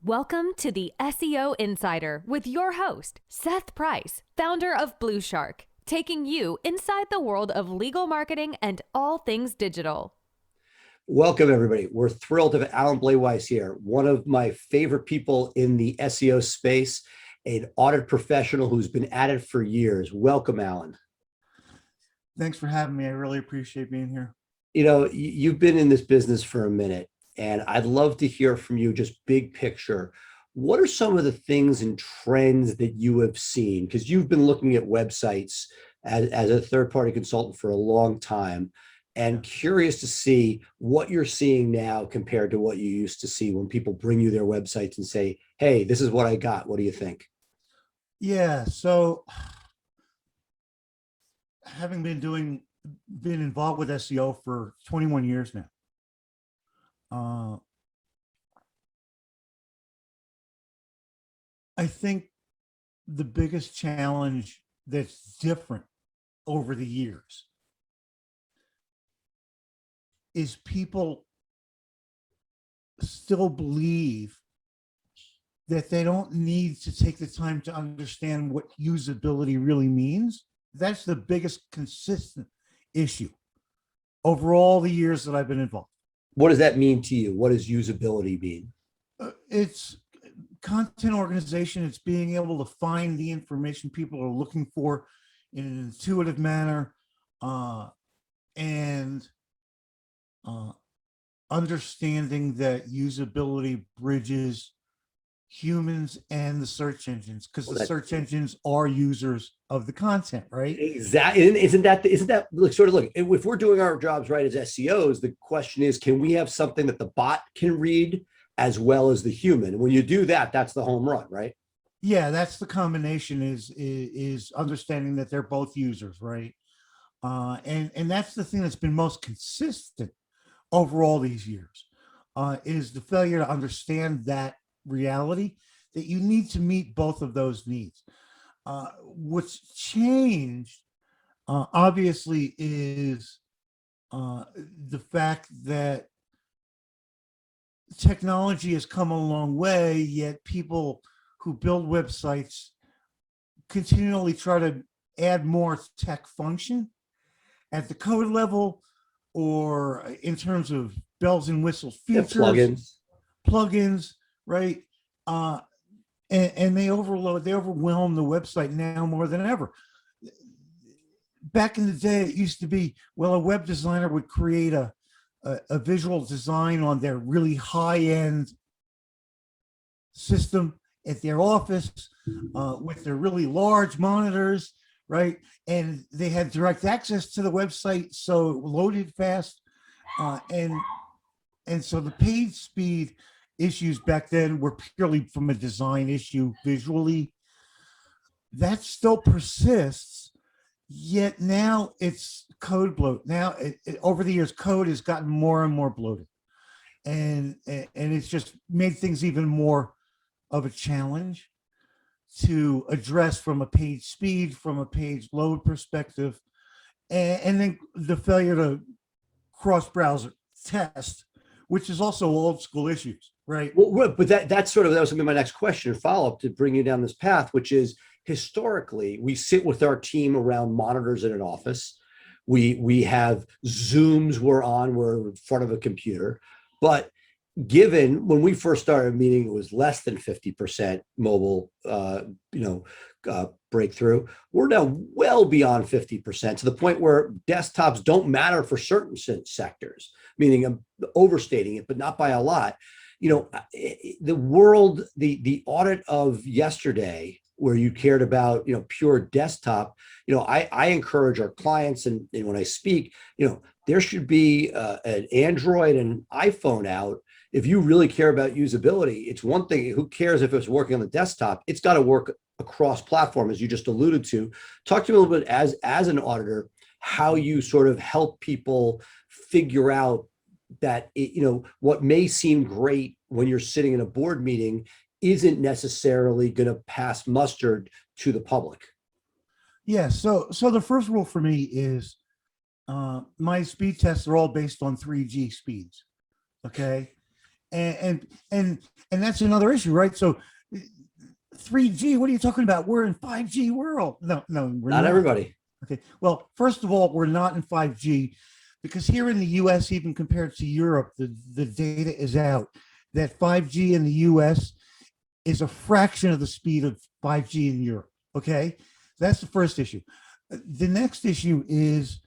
Welcome to the SEO Insider with your host, Seth Price, founder of BluShark, taking you inside the world of legal marketing and all things digital. Welcome, everybody. We're thrilled to have Alan Bleiweiss here, one of my favorite people in the SEO space, an audit professional who's been at it for years. Welcome, Alan. Thanks for having me. I really appreciate being here. You know, you've been in this business for a minute, and I'd love to hear from you, just big picture. What are some of the things and trends that you have seen? Because you've been looking at websites as a third-party consultant for a long time, and curious to see what you're seeing now compared to what you used to see when people bring you their websites and say, hey, this is what I got. What do you think? Yeah, so having been involved with SEO for 21 years now. I think the biggest challenge that's different over the years is people still believe that they don't need to take the time to understand what usability really means. That's the biggest consistent issue over all the years that I've been involved. What does that mean to you? What does usability mean? It's content organization. It's being able to find the information people are looking for in an intuitive manner, and understanding that usability bridges humans and the search engines, because the search engines are users of the content, right? Exactly. Isn't that like sort of look, if we're doing our jobs right as SEOs, the question is, can we have something that the bot can read as well as the human? When you do that, that's the home run, right? Yeah, that's the combination, is understanding that they're both users, right? And that's the thing that's been most consistent over all these years, is the failure to understand that reality, that you need to meet both of those needs. What's changed, obviously, is the fact that technology has come a long way, yet people who build websites continually try to add more tech function at the code level, or in terms of bells and whistles features, plugins, right? And they overwhelm the website now more than ever. Back in the day, it used to be, well, a web designer would create a visual design on their really high-end system at their office, with their really large monitors, right? And they had direct access to the website, so it loaded fast. And so the page speed issues back then were purely from a design issue visually. That still persists, yet now it's code bloat. Now, over the years, code has gotten more and more bloated, and it's just made things even more of a challenge to address from a page speed, from a page load perspective, and then the failure to cross-browser test, which is also old school issues, right? Well, but that was going to be my next question or follow-up to bring you down this path, which is, historically, we sit with our team around monitors in an office. We have Zooms we're in front of a computer. But given when we first started meeting, it was less than 50% mobile, breakthrough. We're now well beyond 50%, to the point where desktops don't matter for certain sectors, meaning I'm overstating it, but not by a lot. The world, the audit of yesterday, where you cared about, pure desktop, I encourage our clients, and when I speak, there should be an Android and iPhone out. If you really care about usability, it's one thing. Who cares if it's working on the desktop? It's got to work across platform, as you just alluded to. Talk to me a little bit as an auditor, how you sort of help people figure out that what may seem great when you're sitting in a board meeting isn't necessarily going to pass muster to the public. Yeah. So the first rule for me is, my speed tests are all based on 3G speeds. Okay. And that's another issue, right? So 3G, what are you talking about? We're in 5G world. No, we're Not everybody. Okay. Well, first of all, we're not in 5G because here in the US, even compared to Europe, the data is out that 5G in the US is a fraction of the speed of 5G in Europe. Okay. That's the first issue. The next issue is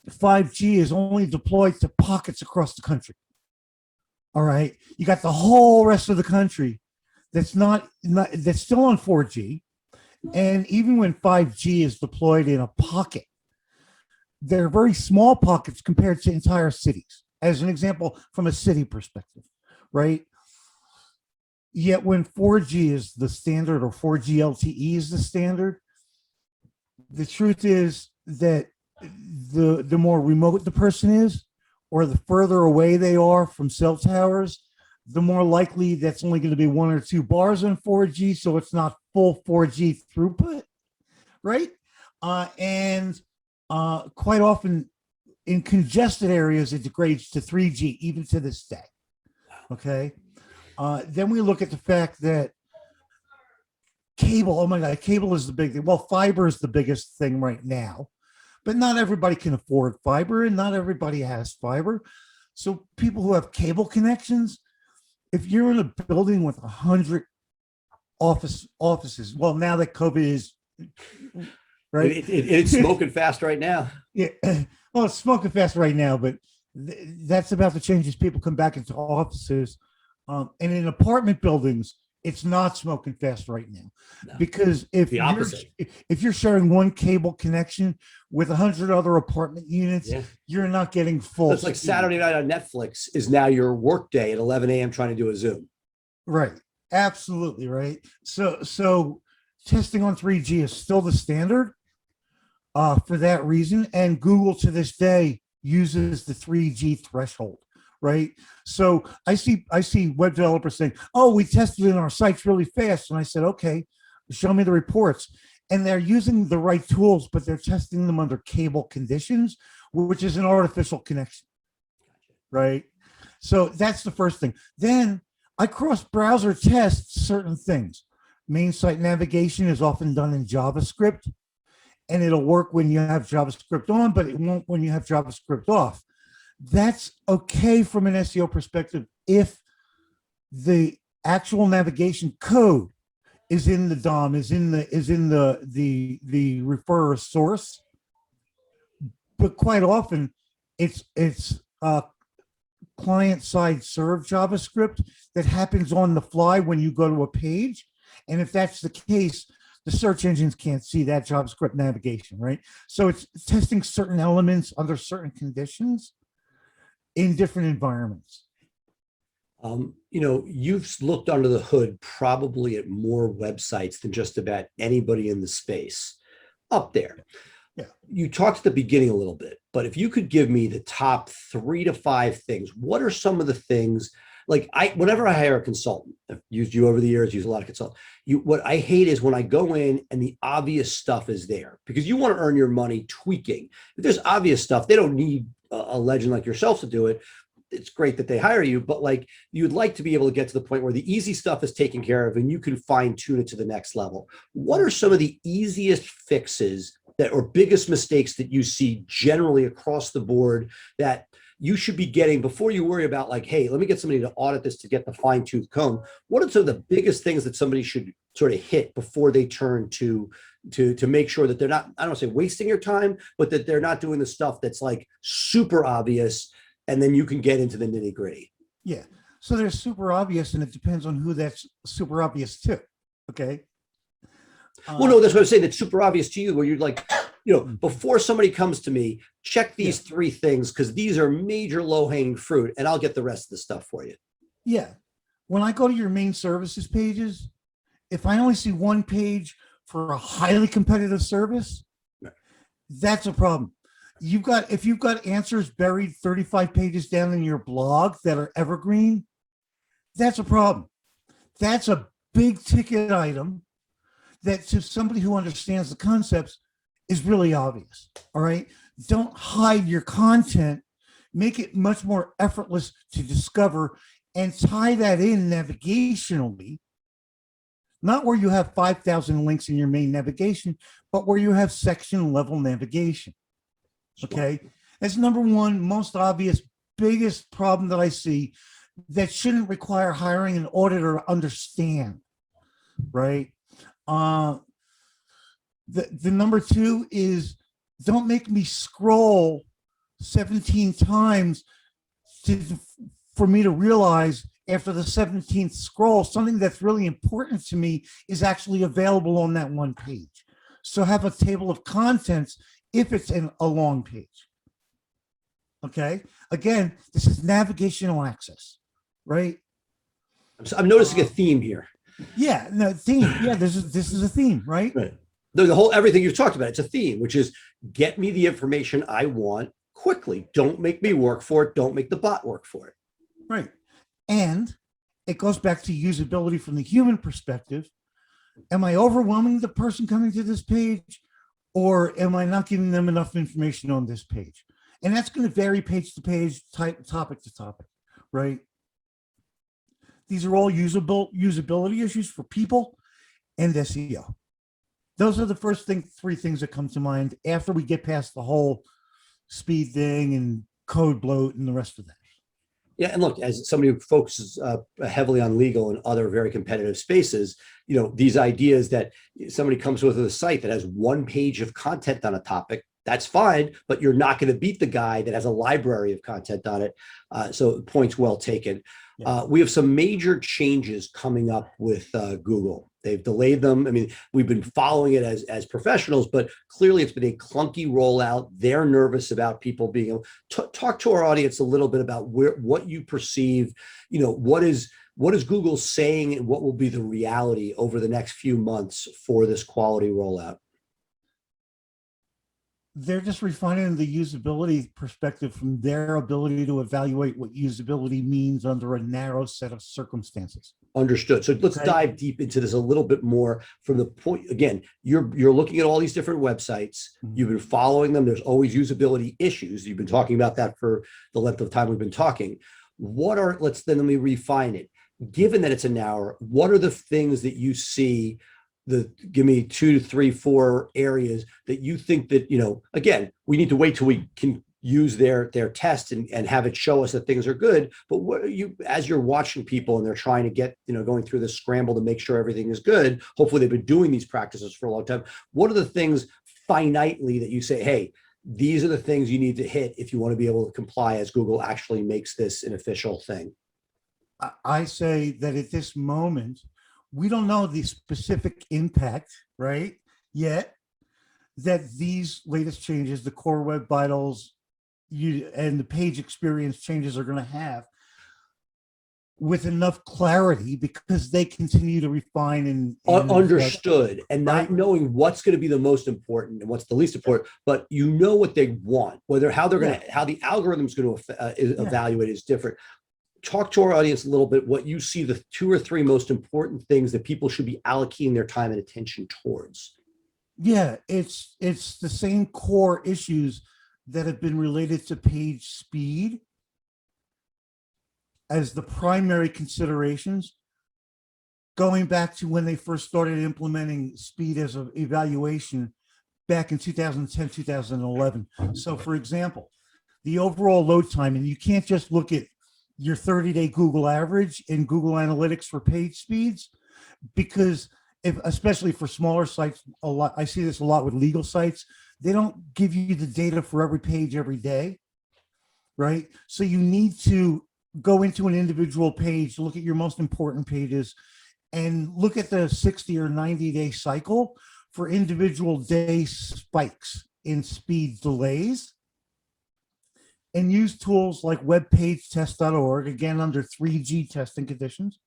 5G is only deployed to pockets across the country. All right. You got the whole rest of the country that's that's still on 4G. And even when 5G is deployed in a pocket, they're very small pockets compared to entire cities. As an example, from a city perspective, right? Yet when 4G is the standard or 4G LTE is the standard, the truth is that the more remote the person is, or the further away they are from cell towers, the more likely that's only going to be 1 or 2 bars on 4G, so it's not full 4G throughput, right? And quite often in congested areas, it degrades to 3G, even to this day, okay? Then we look at the fact that cable, oh my God, cable is the big thing. Well, fiber is the biggest thing right now, but not everybody can afford fiber and not everybody has fiber. So people who have cable connections, if you're in a building with 100 offices, well, now that COVID is, right? It's smoking fast right now. Yeah, well, it's smoking fast right now, but that's about to change as people come back into offices. And in apartment buildings, it's not smoking fast right now, because if you're sharing one cable connection with 100 other apartment units, you're not getting full. So it's like Saturday night on Netflix is now your work day at 11 a.m. trying to do a Zoom. Right. Absolutely. Right. So testing on 3G is still the standard for that reason. And Google to this day uses the 3G threshold. Right. So I see web developers saying, oh, we tested in our sites really fast. And I said, okay, show me the reports. And they're using the right tools, but they're testing them under cable conditions, which is an artificial connection. Right. So that's the first thing. Then I cross-browser test certain things. Main site navigation is often done in JavaScript, and it'll work when you have JavaScript on, but it won't when you have JavaScript off. That's okay from an SEO perspective if the actual navigation code is in the DOM, is in the referrer source. But quite often it's client-side serve JavaScript that happens on the fly when you go to a page. And if that's the case, the search engines can't see that JavaScript navigation, right? So it's testing certain elements under certain conditions in different environments. You've looked under the hood probably at more websites than just about anybody in the space up there. Yeah. You talked at the beginning a little bit, but if you could give me the top 3 to 5 things, what are some of the things? Like whenever I hire a consultant, I've used you over the years, use a lot of consultants. What I hate is when I go in and the obvious stuff is there, because you want to earn your money tweaking. If there's obvious stuff, they don't need a legend like yourself to do it. It's great that they hire you, but like you'd like to be able to get to the point where the easy stuff is taken care of and you can fine tune it to the next level. What are some of the easiest fixes that or biggest mistakes that you see generally across the board that you should be getting before you worry about like, hey, let me get somebody to audit this to get the fine tooth comb? What are some of the biggest things that somebody should sort of hit before they turn to make sure that they're not, I don't want to say wasting your time, but that they're not doing the stuff that's like super obvious, and then you can get into the nitty gritty? Yeah. So there's super obvious, and it depends on who that's super obvious to. Okay. Well, no, that's what I'm saying. That's super obvious to you, where you're like, before somebody comes to me, check these 3 things, because these are major low-hanging fruit, and I'll get the rest of the stuff for you. Yeah. When I go to your main services pages, if I only see one page for a highly competitive service, that's a problem. If you've got answers buried 35 pages down in your blog that are evergreen, that's a problem. That's a big ticket item that to somebody who understands the concepts is really obvious. All right. Don't hide your content make it much more effortless to discover, and tie that in navigationally, not where you have 5,000 links in your main navigation, but where you have section level navigation. Okay. That's number one, most obvious, biggest problem that I see that shouldn't require hiring an auditor to understand. Right. The number two is, don't make me scroll 17 times for me to realize after the 17th scroll, something that's really important to me is actually available on that one page. So have a table of contents if it's in a long page. Okay. Again, this is navigational access, right? I'm noticing a theme here. Yeah, no theme. Yeah, this is a theme, right? Right. The whole, everything you've talked about, it's a theme, which is get me the information I want quickly. Don't make me work for it. Don't make the bot work for it. Right. And it goes back to usability from the human perspective. Am I overwhelming the person coming to this page, or am I not giving them enough information on this page? And that's going to vary page to page, topic to topic, right? These are all usability issues for people and SEO. Those are the first three things that come to mind after we get past the whole speed thing and code bloat and the rest of that. Yeah, and look, as somebody who focuses heavily on legal and other very competitive spaces, these ideas that somebody comes with a site that has one page of content on a topic, that's fine, but you're not going to beat the guy that has a library of content on it. So points well taken. Yeah. We have some major changes coming up with Google. They've delayed them. I mean, we've been following it as professionals, but clearly it's been a clunky rollout. They're nervous about people being able to talk to our audience a little bit about what you perceive, what is Google saying and what will be the reality over the next few months for this quality rollout. They're just refining the usability perspective from their ability to evaluate what usability means under a narrow set of circumstances. Understood. So let's dive deep into this a little bit more from the point. Again, you're looking at all these different websites. You've been following them. There's always usability issues. You've been talking about that for the length of time we've been talking. Let me refine it. Given that it's an hour, what are the things that you see? Give me 2 to 3, 4 areas that you think that, again, we need to wait till we can use their test and have it show us that things are good. But as you're watching people and they're trying to get, going through this scramble to make sure everything is good, hopefully they've been doing these practices for a long time. What are the things finitely that you say, hey, these are the things you need to hit if you want to be able to comply as Google actually makes this an official thing? I say that at this moment, we don't know the specific impact, right, yet, that these latest changes, the core web vitals and the page experience changes are going to have with enough clarity, because they continue to refine and understood, and not knowing what's going to be the most important and what's the least important, but what they want, how they're going to, how the algorithm is going to evaluate is different. Talk to our audience a little bit what you see the 2 or 3 most important things that people should be allocating their time and attention towards. Yeah, it's the same core issues that have been related to page speed as the primary considerations, going back to when they first started implementing speed as an evaluation back in 2010, 2011. So for example, the overall load time, and you can't just look at your 30-day Google average in Google Analytics for page speeds, because especially for smaller sites, I see this a lot with legal sites, they don't give you the data for every page every day, right? So you need to go into an individual page, look at your most important pages, and look at the 60 or 90-day cycle for individual day spikes in speed delays, and use tools like webpagetest.org, again, under 3G testing conditions.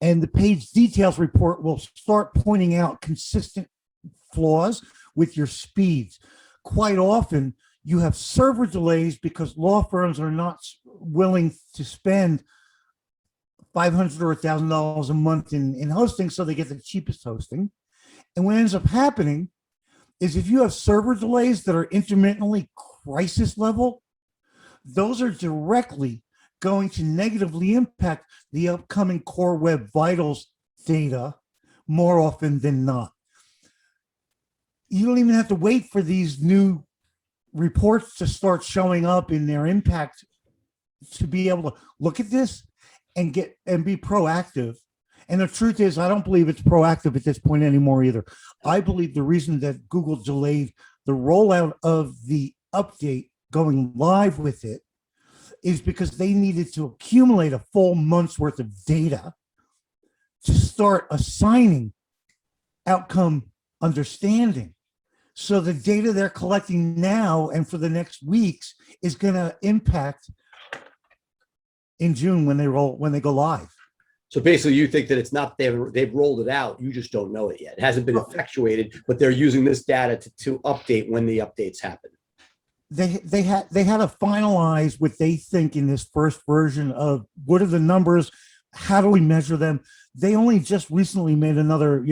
And the page details report will start pointing out consistent flaws with your speeds. Quite often, you have server delays because law firms are not willing to spend $500 or $1,000 a month in hosting, so they get the cheapest hosting. And what ends up happening is if you have server delays that are intermittently crisis level, those are directly going to negatively impact the upcoming Core Web Vitals data more often than not. You don't even have to wait for these new reports to start showing up in their impact to be able to look at this and be proactive. And the truth is, I don't believe it's proactive at this point anymore either. I believe the reason that Google delayed the rollout of the update going live with it is because they needed to accumulate a full month's worth of data to start assigning outcome understanding. So the data they're collecting now and for the next weeks is going to impact in June when they go live. So basically, you think that it's not they've rolled it out, you just don't know it yet. It hasn't been effectuated, but they're using this data to update when the updates happen. They had to finalize what they think in this first version of what are the numbers, how do we measure them. They only just recently made another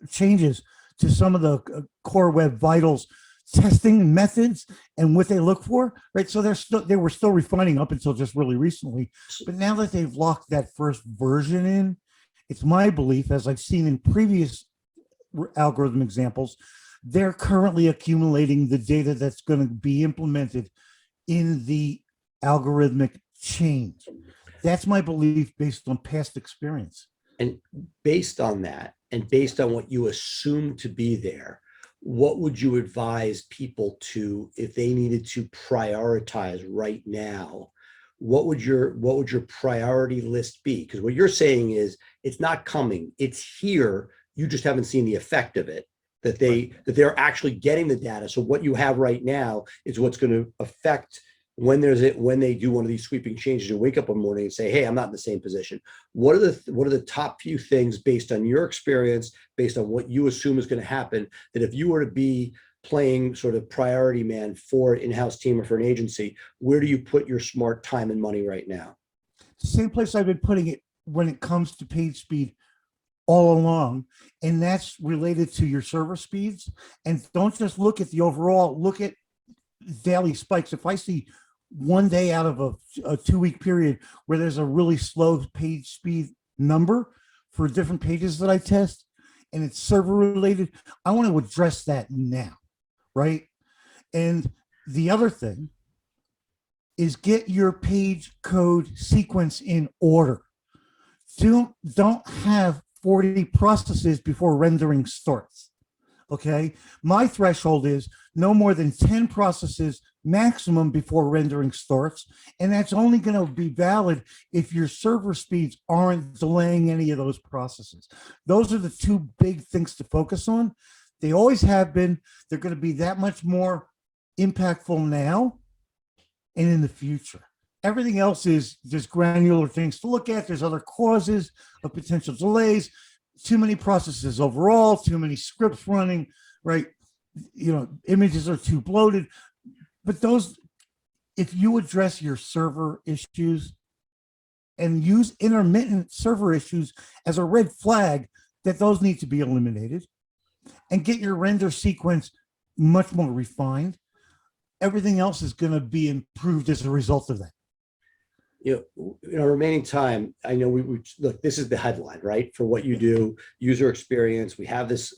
changes to some of the Core Web Vitals testing methods and what they look for, right? So they were still refining up until just really recently. But now that they've locked that first version in, it's my belief, as I've seen in previous algorithm examples, they're currently accumulating the data that's going to be implemented in the algorithmic change. That's my belief based on past experience. And based on that, and based on what you assume to be there, what would you advise people to, if they needed to prioritize right now? What would your priority list be? Because what you're saying is it's not coming, it's here. You just haven't seen the effect of it. That they're actually getting the data. So what you have right now is what's going to affect when they do one of these sweeping changes and wake up one morning and say, hey, I'm not in the same position. What are the top few things based on your experience, based on what you assume is going to happen, that if you were to be playing sort of priority man for an in-house team or for an agency, where do you put your smart time and money right now? Same place I've been putting it when it comes to page speed all along, and that's related to your server speeds. And don't just look at the overall, look at daily spikes. If I see one day out of a 2-week period where there's a really slow page speed number for different pages that I test and it's server related, I want to address that now, right? And the other thing is get your page code sequence in order. Don't have 40 processes before rendering starts. Okay. My threshold is no more than 10 processes maximum before rendering starts. And that's only going to be valid if your server speeds aren't delaying any of those processes. Those are the two big things to focus on. They always have been. They're going to be that much more impactful now and in the future. Everything else is just granular things to look at. There's other causes of potential delays, too many processes overall, too many scripts running, right? Images are too bloated. But those, if you address your server issues and use intermittent server issues as a red flag, that those need to be eliminated, and get your render sequence much more refined, everything else is going to be improved as a result of that. In our remaining time, I know we look, this is the headline, right? For what you do, user experience. We have this,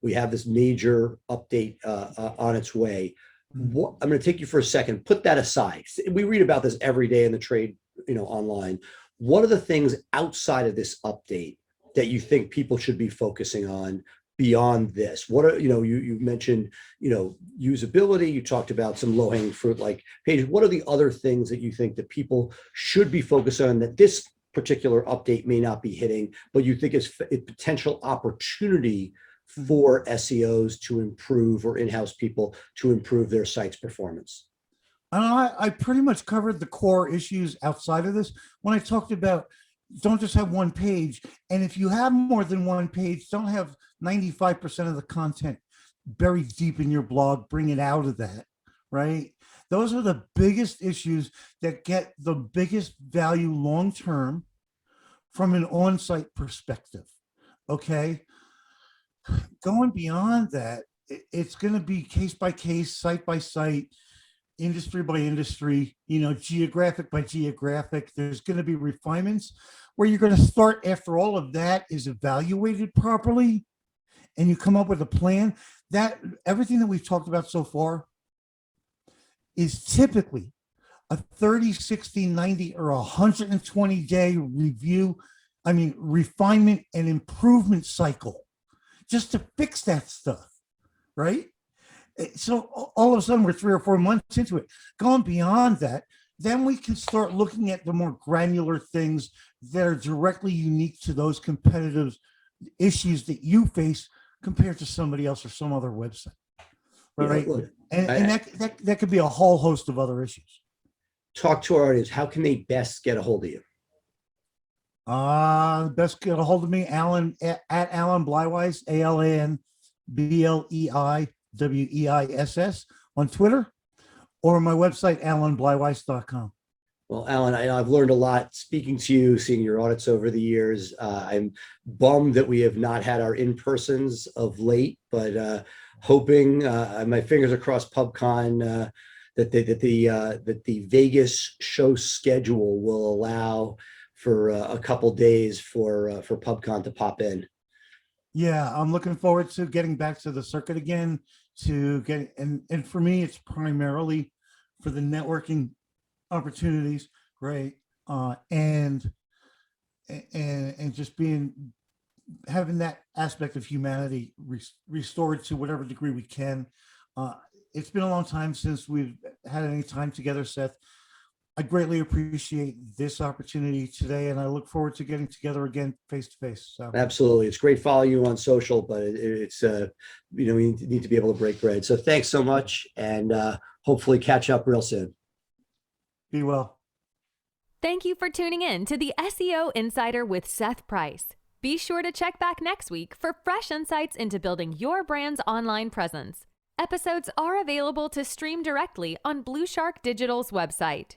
we have this major update on its way. I'm going to take you for a second, put that aside. We read about this every day in the trade, online. What are the things outside of this update that you think people should be focusing on beyond this? What are, you mentioned, usability, you talked about some low hanging fruit like pages. What are the other things that you think that people should be focused on that this particular update may not be hitting, but you think is a potential opportunity for SEOs to improve, or in-house people to improve their site's performance? I pretty much covered the core issues outside of this when I talked about don't just have one page. And if you have more than one page, don't have 95% of the content buried deep in your blog. Bring it out of that, right? Those are the biggest issues that get the biggest value long-term from an on-site perspective, okay? Going beyond that, it's going to be case by case, site by site. industry by industry, geographic by geographic. There's going to be refinements where you're going to start after all of that is evaluated properly and you come up with a plan. That everything that we've talked about so far is typically a 30, 60, 90, or 120 day refinement and improvement cycle just to fix that stuff, right? So all of a sudden we're 3 or 4 months into it. Going beyond that, then we can start looking at the more granular things that are directly unique to those competitive issues that you face compared to somebody else or some other website, right? Look, and that could be a whole host of other issues. Talk to our audience. How can they best get a hold of you? Best get a hold of me, Alan, at Alan Bleiweiss, AlanBleiweiss on Twitter, or my website, alanbleiweiss.com. Well, Alan, I've learned a lot speaking to you, seeing your audits over the years. I'm bummed that we have not had our in-persons of late, but hoping, my fingers are crossed, PubCon, that the Vegas show schedule will allow for a couple days for PubCon to pop in. Yeah, I'm looking forward to getting back to the circuit again. And for me, it's primarily for the networking opportunities, right? And just having that aspect of humanity restored to whatever degree we can. It's been a long time since we've had any time together, Seth. I greatly appreciate this opportunity today, and I look forward to getting together again face to face. So absolutely, it's great following you on social, but it's we need to be able to break bread. So thanks so much, and hopefully catch up real soon. Be well. Thank you for tuning in to the SEO Insider with Seth Price. Be sure to check back next week for fresh insights into building your brand's online presence. Episodes are available to stream directly on BluShark Digital's website.